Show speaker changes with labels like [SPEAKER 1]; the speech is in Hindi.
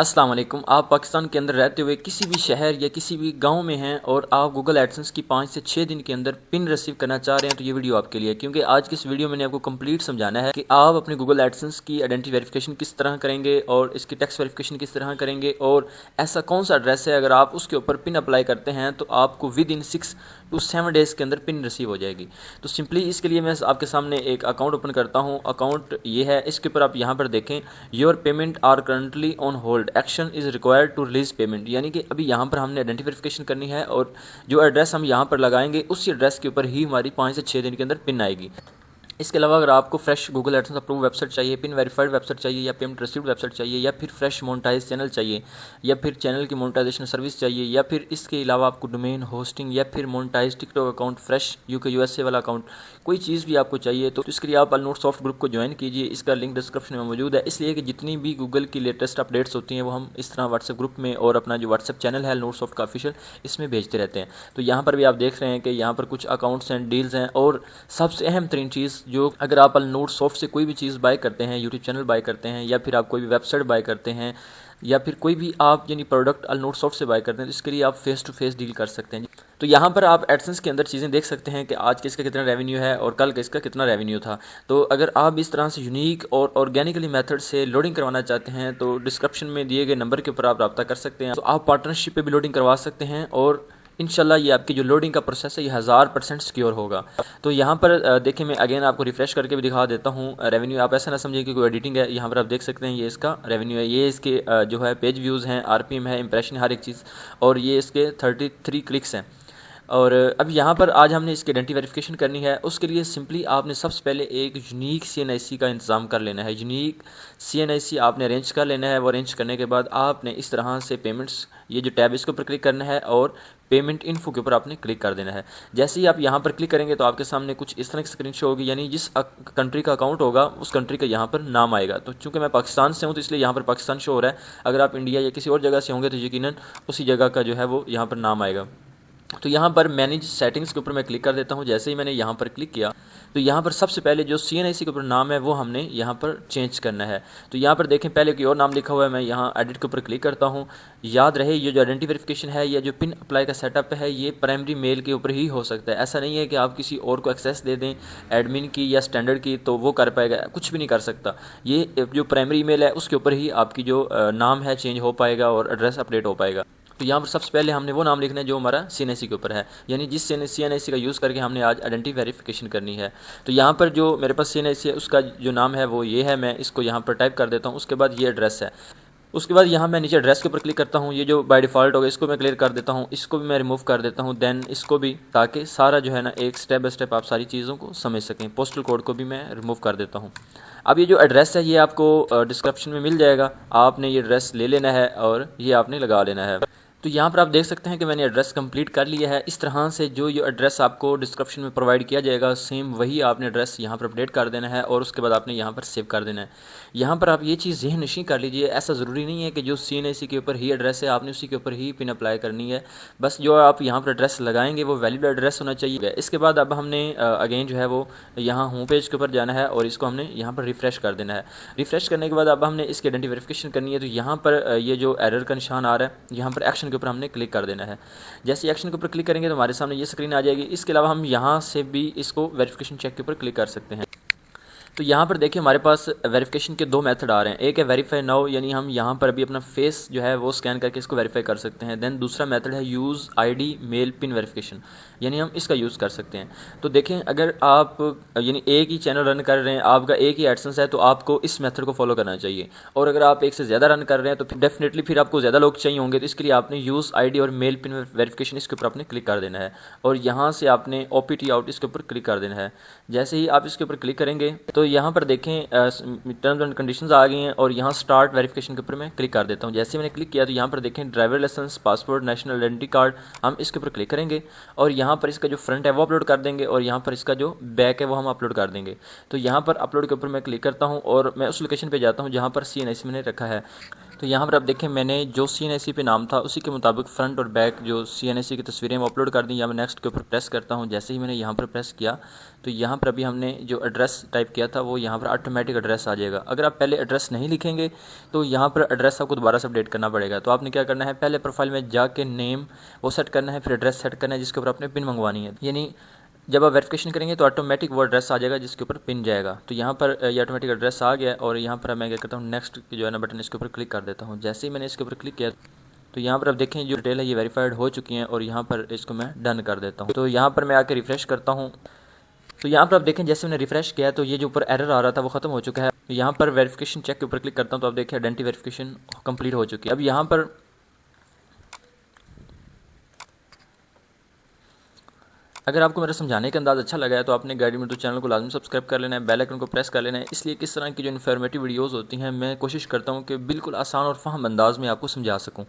[SPEAKER 1] अस्सलाम वालेकुम। आप पाकिस्तान के अंदर रहते हुए किसी भी शहर या किसी भी गांव में हैं और आप गूगल एडसेंस की 5 से 6 दिन के अंदर पिन रिसीव करना चाह रहे हैं तो ये वीडियो आपके लिए है, क्योंकि आज की इस वीडियो में मैंने आपको कंप्लीट समझाना है कि आप अपने गूगल एडसेंस की आइडेंटिटी वेरिफिकेशन किस तरह करेंगे और इसकी टैक्स वेरिफिकेशन किस तरह करेंगे और ऐसा कौन सा एड्रेस है अगर आप उसके ऊपर पिन अप्लाई करते हैं तो आपको विद इन 6 to 7 डेज़ के अंदर पिन रिसीव हो जाएगी। तो सिंपली इसके लिए मैं आपके सामने एक अकाउंट ओपन करता हूँ। अकाउंट ये है, इसके ऊपर आप यहाँ पर देखें your payment are currently on hold, action is required to release payment, यानी कि अभी यहाँ पर हमने आइडेंटिटी वेरिफिकेशन करनी है और जो एड्रेस हम यहाँ पर लगाएंगे उसी एड्रेस के ऊपर ही हमारी 5 से 6 दिन के अंदर पिन आएगी। इसके अलावा अगर आपको fresh Google AdSense approve website चाहिए, पिन वेरीफाइड वेबसाइट चाहिए या पेमेंट रिसीव्ड वेबसाइट चाहिए या फिर फ्रेश मोनेटाइज चैनल चाहिए या फिर चैनल की मोनेटाइजेशन सर्विस चाहिए या फिर इसके अलावा आपको डोमेन होस्टिंग या फिर monetize TikTok account, fresh UK USA वाला अकाउंट, कोई चीज़ भी आपको चाहिए तो इसके लिए आप अलनूर सॉफ्ट ग्रुप को ज्वाइन कीजिए। इसका लिंक डिस्क्रिप्शन में मौजूद है, इसलिए कि जितनी भी गूगल की लेटेस्ट अपडेट्स होती हैं वो हम इस तरह व्हाट्सएप ग्रुप में और अपना जो व्हाट्सएप चैनल है अलनूर सॉफ्ट का ऑफिशियल, इसमें भेजते रहते हैं। तो यहाँ पर भी आप देख रहे हैं कि यहाँ पर कुछ अकाउंट्स एंड डील्स हैं और सबसे अहम तरीन चीज़ जो अगर आप नोट सॉफ्ट से कोई भी चीज़ बाय करते हैं, यूट्यूब चैनल बाय करते हैं या फिर आप कोई भी वेबसाइट बाय करते हैं या फिर कोई भी आप यानी प्रोडक्ट अलनूर सॉफ्ट से बाय करते हैं तो इसके लिए आप फेस टू फेस डील कर सकते हैं। तो यहाँ पर आप एडसेंस के अंदर चीज़ें देख सकते हैं कि आज किसका कितना रेवेन्यू है और कल किसका कितना रेवेन्यू था। तो अगर आप इस तरह से यूनिक और ऑर्गेनिकली मेथड से लोडिंग करवाना चाहते हैं तो डिस्क्रिप्शन में दिए गए नंबर के ऊपर आप रब्ता कर सकते हैं। तो आप पार्टनरशिप पे भी लोडिंग करवा सकते हैं और इंशाल्लाह ये आपकी जो लोडिंग का प्रोसेस है ये 1000% सिक्योर होगा। तो यहाँ पर देखिए मैं अगेन आपको रिफ्रेश करके भी दिखा देता हूँ रेवेन्यू। आप ऐसा ना समझिए कि कोई एडिटिंग है, यहाँ पर आप देख सकते हैं ये इसका रेवेन्यू है, ये इसके जो है पेज व्यूज़ हैं, आरपीएम है, इंप्रेशन, हर एक चीज़, और ये इसके 33 क्लिक्स हैं। और अब यहाँ पर आज हमने इसकी आइडेंटिटी वेरिफिकेशन करनी है। उसके लिए सिंपली आपने सबसे पहले एक यूनिक CNIC का इंतज़ाम कर लेना है। यूनिक CNIC आपने अरेंज कर लेना है। वो अरेंज करने के बाद आपने इस तरह से पेमेंट्स, ये जो टैब इसके ऊपर क्लिक करना है और पेमेंट इन्फो के ऊपर आपने क्लिक कर देना है। जैसे ही आप यहाँ पर क्लिक करेंगे तो आपके सामने कुछ इस तरह की स्क्रीन शो होगी, यानी जिस कंट्री का अकाउंट होगा उस कंट्री का यहाँ पर नाम आएगा। तो चूँकि मैं पाकिस्तान से हूँ तो इसलिए यहाँ पर पाकिस्तान शो हो रहा है। अगर आप इंडिया या किसी और जगह से होंगे तो यकीनन उसी जगह का जो है वो यहाँ पर नाम आएगा। तो यहाँ पर मैनेज सेटिंग्स के ऊपर मैं क्लिक कर देता हूँ। जैसे ही मैंने यहाँ पर क्लिक किया तो यहाँ पर सबसे पहले जो CNIC के ऊपर नाम है वो हमने यहाँ पर चेंज करना है। तो यहाँ पर देखें पहले कोई और नाम लिखा हुआ है, मैं यहाँ एडिट के ऊपर क्लिक करता हूँ। याद रहे ये जो आइडेंटिटी वेरिफिकेशन है या जो पिन अप्लाई का सेटअप है ये प्राइमरी मेल के ऊपर ही हो सकता है। ऐसा नहीं है कि आप किसी और को एक्सेस दे दें एडमिन की या स्टैंडर्ड की तो वो कर पाएगा, कुछ भी नहीं कर सकता। ये जो प्राइमरी मेल है उसके ऊपर ही आपकी जो नाम है चेंज हो पाएगा और एड्रेस अपडेट हो पाएगा। तो यहाँ पर सबसे पहले हमने वो नाम लिखना है जो हमारा CNIC के ऊपर है, यानी जिस CNIC का यूज़ करके हमने आज आइडेंटिटी वेरिफिकेशन करनी है। तो यहाँ पर जो मेरे पास CNIC है उसका जो नाम है वो ये है, मैं इसको यहाँ पर टाइप कर देता हूँ। उसके बाद ये एड्रेस है, उसके बाद यहाँ मैं नीचे एड्रेस के ऊपर क्लिक करता हूँ। ये जो बाय डिफ़ॉल्ट होगा इसको मैं क्लियर कर देता हूँ, इसको भी मैं रिमूव कर देता हूँ, देन इसको भी, ताकि सारा जो है ना एक स्टेप बाय स्टेप आप सारी चीज़ों को समझ सकें। पोस्टल कोड को भी मैं रिमूव कर देता हूँ। अब ये जो एड्रेस है ये आपको डिस्क्रिप्शन में मिल जाएगा, आपने ये एड्रेस ले लेना है और ये आपने लगा लेना है। तो यहाँ पर आप देख सकते हैं कि मैंने एड्रेस कंप्लीट कर लिया है। इस तरह से जो ये एड्रेस आपको डिस्क्रिप्शन में प्रोवाइड किया जाएगा सेम वही आपने एड्रेस यहाँ पर अपडेट कर देना है और उसके बाद आपने यहाँ पर सेव कर देना है। यहाँ पर आप ये चीज़ ज़हन नशीं कर लीजिए, ऐसा ज़रूरी नहीं है कि जो CNIC के ऊपर ही एड्रेस है आपने उसी के ऊपर ही पिन अप्लाई करनी है। बस जो आप यहाँ पर एड्रेस लगाएंगे वो वैलिड एड्रेस होना चाहिए। इसके बाद अब हमने अगेन जो है वो यहाँ होम पेज के ऊपर जाना है और इसको हमने यहाँ पर रिफ़्रेश कर देना है। रिफ़्रेश करने के बाद अब हमने इसकी आइडेंटिटी वेरिफिकेशन करनी है। तो यहाँ पर ये जो एरर का निशान आ रहा है यहाँ पर एक्शन के ऊपर हमने क्लिक कर देना है। जैसे एक्शन के ऊपर क्लिक करेंगे तो हमारे सामने ये स्क्रीन आ जाएगी। इसके अलावा हम यहाँ से भी इसको वेरिफिकेशन चेक के ऊपर क्लिक कर सकते हैं। तो यहाँ पर देखिए हमारे पास वेरिफिकेशन के 2 मेथड आ रहे हैं। एक है वेरीफाई नाउ, यानी हम यहाँ पर भी अपना फेस जो है वो स्कैन करके इसको वेरीफाई कर सकते हैं। देन दूसरा मेथड है use ID mail pin verification, यानी हम इसका यूज़ कर सकते हैं। तो देखें अगर आप यानी एक ही चैनल रन कर रहे हैं, आपका एक ही एडसेंस है, तो आपको इस मेथड को फॉलो करना चाहिए। और अगर आप एक से ज़्यादा रन कर रहे हैं तो फिर डेफिनेटली फिर आपको ज़्यादा लोग चाहिए होंगे। तो इसके लिए आपने यूज़ ID और मेल पिन वेरिफिकेशन इसके ऊपर आपने क्लिक कर देना है और यहाँ से आपने OPT आउट इसके ऊपर क्लिक कर देना है। जैसे ही आप इसके ऊपर क्लिक करेंगे तो यहाँ पर देखें टर्म्स एंड कंडीशंस आ गई हैं और यहाँ स्टार्ट वेरिफिकेशन के ऊपर मैं क्लिक कर देता हूँ। जैसे मैंने क्लिक किया तो यहाँ पर देखें driver licence, passport, national identity card, हम इसके ऊपर क्लिक करेंगे और यहाँ पर इसका जो फ्रंट है वो अपलोड कर देंगे और यहाँ पर इसका जो बैक है वो हम अपलोड कर देंगे। तो यहाँ पर अपलोड के ऊपर मैं क्लिक करता हूँ और मैं उस लोकेशन पर जाता हूँ जहाँ पर CNIC मैंने रखा है। तो यहाँ पर आप देखें मैंने जो CNAC पे नाम था उसी के मुताबिक फ्रंट और बैक जो CNAC की तस्वीरें वो अपलोड कर दी। या मैं नेक्स्ट के ऊपर प्रेस करता हूँ। जैसे ही मैंने यहाँ पर प्रेस किया तो यहाँ पर अभी हमने जो एड्रेस टाइप किया था वो यहाँ पर ऑटोमेटिक एड्रेस आ जाएगा। अगर आप पहले एड्रेस नहीं लिखेंगे तो यहाँ पर एड्रेस आपको दोबारा से अपडेट करना पड़ेगा। तो आपने क्या करना है, पहले प्रोफाइल में जाके नेम वो सेट करना है, फिर एड्रेस सेट करना है जिसके ऊपर आपने पिन मंगवानी है। यानी जब आप वेरिफिकेशन करेंगे तो ऑटोमेटिक वो एड्रेस आ जाएगा जिसके ऊपर पिन जाएगा। तो यहाँ पर ये ऑटोमेटिक एड्रेस आ गया और यहाँ पर मैं क्या करता हूँ, नेक्स्ट जो है ना बटन इसके ऊपर क्लिक कर देता हूँ। जैसे ही मैंने इसके ऊपर क्लिक किया तो यहाँ पर आप देखें जो डिटेल है ये वेरीफाइड हो चुकी हैं और यहाँ पर इसको मैं डन कर देता हूँ। तो यहाँ पर मैं आके रिफ्रेश करता हूँ। तो यहाँ पर आप देखें जैसे मैंने रिफ्रेश किया तो ये जो ऊपर एरर आ रहा था वो खत्म हो चुका है। तो यहाँ पर वेरिफिकेशन चेक के ऊपर क्लिक करता हूँ तो आप देखें आइडेंटिटी वेरिफिकेशन कंप्लीट हो चुकी है। अब यहाँ पर अगर आपको मेरा समझाने का अंदाज़ अच्छा लगा है तो आपने गाइडेड मेंटोर चैनल को लाजमी सब्सक्राइब कर लेना है, बेल आइकन को प्रेस कर लेना है। इसलिए किस तरह की जो इन्फॉर्मेटिव वीडियोस होती हैं मैं कोशिश करता हूँ कि बिल्कुल आसान और फ़ाहम अंदाज़ में आपको समझा सकूँ।